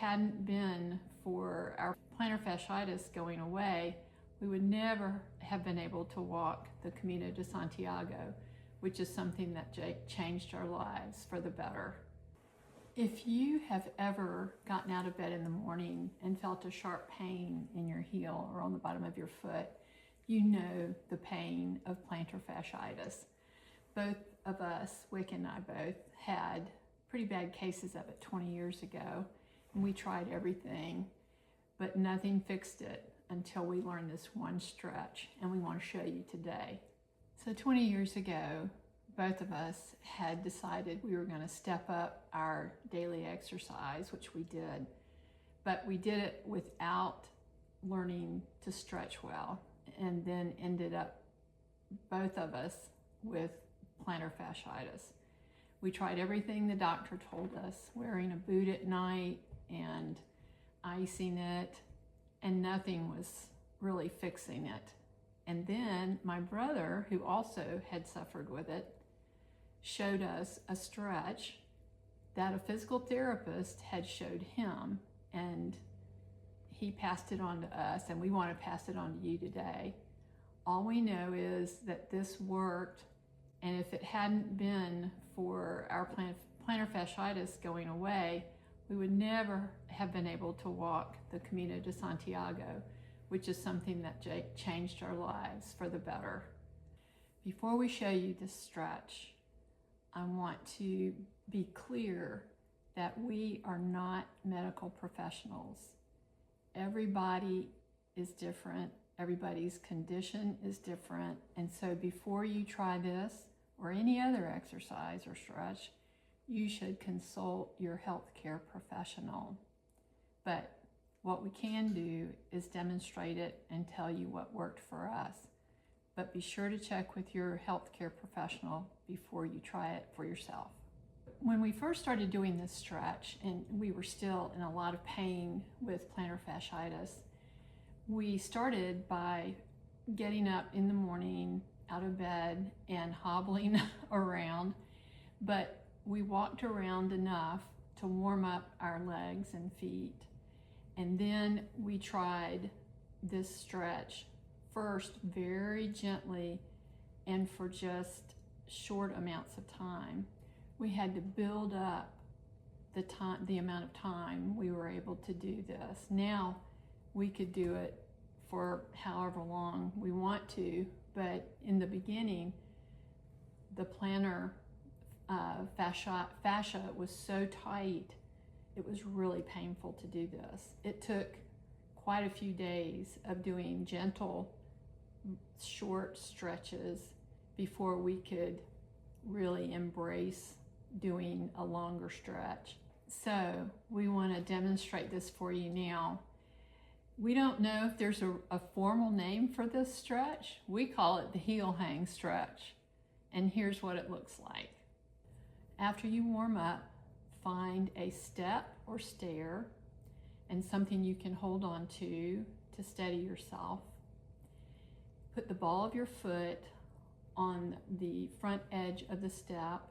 hadn't been for our plantar fasciitis going away, we would never have been able to walk the Camino de Santiago, which is something that changed our lives for the better. If you have ever gotten out of bed in the morning and felt a sharp pain in your heel or on the bottom of your foot, you know the pain of plantar fasciitis. Both of us, Wick and I both, had pretty bad cases of it 20 years ago, and we tried everything, but nothing fixed it until we learned this one stretch, and we want to show you today. So 20 years ago, both of us had decided we were going to step up our daily exercise, which we did, but we did it without learning to stretch well, and then ended up, both of us, with plantar fasciitis. We tried everything the doctor told us, wearing a boot at night and icing it, and nothing was really fixing it. And then my brother, who also had suffered with it, showed us a stretch that a physical therapist had showed him, and he passed it on to us, and we want to pass it on to you today. All we know is that this worked, and if it hadn't been for our plantar fasciitis going away, we would never have been able to walk the Camino de Santiago, which is something that changed our lives for the better. Before we show you this stretch, I want to be clear that we are not medical professionals. Everybody is different. Everybody's condition is different. And so before you try this or any other exercise or stretch, you should consult your healthcare professional. But what we can do is demonstrate it and tell you what worked for us. But be sure to check with your healthcare professional before you try it for yourself. When we first started doing this stretch, and we were still in a lot of pain with plantar fasciitis, we started by getting up in the morning out of bed and hobbling around, but we walked around enough to warm up our legs and feet. And then we tried this stretch first very gently and for just short amounts of time. We had to build up the amount of time we were able to do this. Now we could do it for however long we want to, but in the beginning, the plantar fascia was so tight, it was really painful to do this. It took quite a few days of doing gentle, short stretches before we could really embrace doing a longer stretch. So we want to demonstrate this for you now. We don't know if there's a formal name for this stretch. We call it the heel hang stretch. And here's what it looks like. After you warm up, find a step or stair and something you can hold on to steady yourself. Put the ball of your foot on the front edge of the step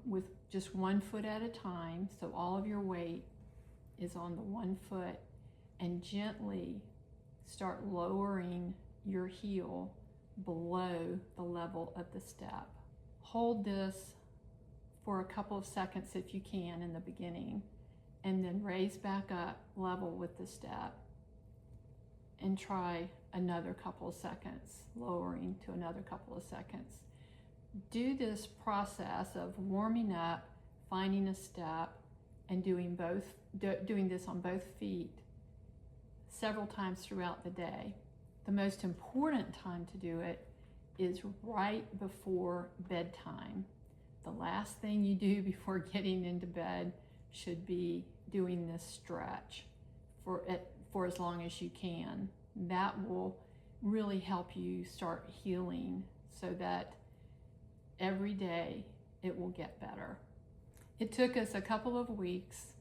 with just one foot at a time, so all of your weight is on the one foot, and gently start lowering your heel below the level of the step. Hold this for a couple of seconds if you can in the beginning, and then raise back up level with the step and try another couple of seconds, lowering to another couple of seconds. Do this process of warming up, finding a step, and doing this on both feet several times throughout the day. The most important time to do it is right before bedtime. The last thing you do before getting into bed should be doing this stretch for as long as you can. That will really help you start healing so that every day it will get better. It took us a couple of weeks,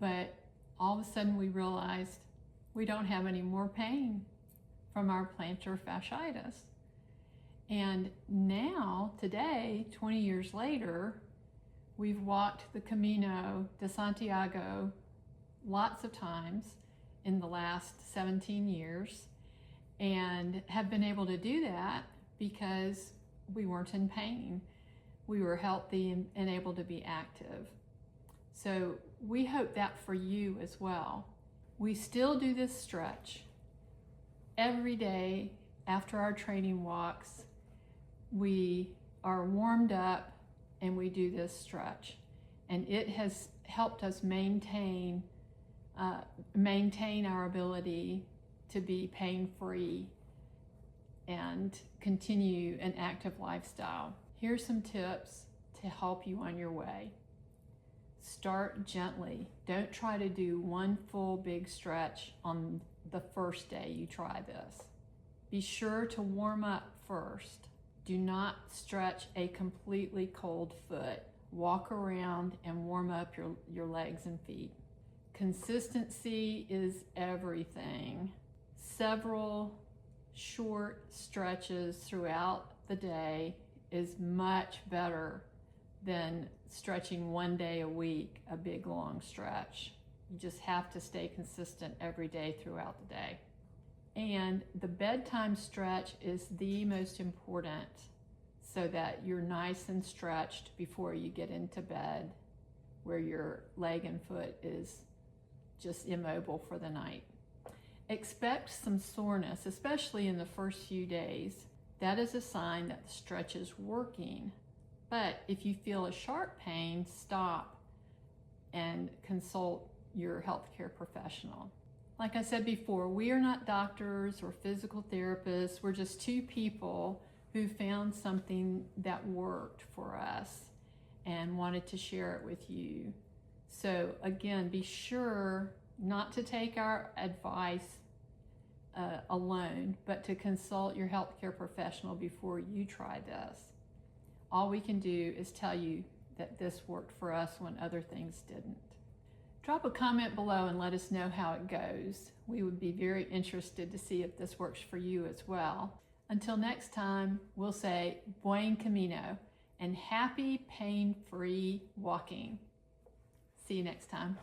but all of a sudden we realized we don't have any more pain from our plantar fasciitis. And now, today, 20 years later, We've walked the Camino de Santiago lots of times in the last 17 years and have been able to do that because we weren't in pain. We were healthy and able to be active. So we hope that for you as well. We still do this stretch every day after our training walks. We are warmed up and we do this stretch, and it has helped us maintain our ability to be pain-free and continue an active lifestyle. Here's some tips to help you on your way. Start gently. Don't try to do one full big stretch on the first day you try this. Be sure to warm up first. Do not stretch a completely cold foot. Walk around and warm up your legs and feet. Consistency is everything. Several short stretches throughout the day is much better than stretching one day a week, a big long stretch. You just have to stay consistent every day throughout the day. And the bedtime stretch is the most important, so that you're nice and stretched before you get into bed, where your leg and foot is just immobile for the night. Expect some soreness, especially in the first few days. That is a sign that the stretch is working. But if you feel a sharp pain, stop and consult your healthcare professional. Like I said before, we are not doctors or physical therapists. We're just two people who found something that worked for us and wanted to share it with you. So again, be sure not to take our advice alone, but to consult your healthcare professional before you try this. All we can do is tell you that this worked for us when other things didn't. Drop a comment below and let us know how it goes. We would be very interested to see if this works for you as well. Until next time, we'll say buen camino and happy pain-free walking. See you next time.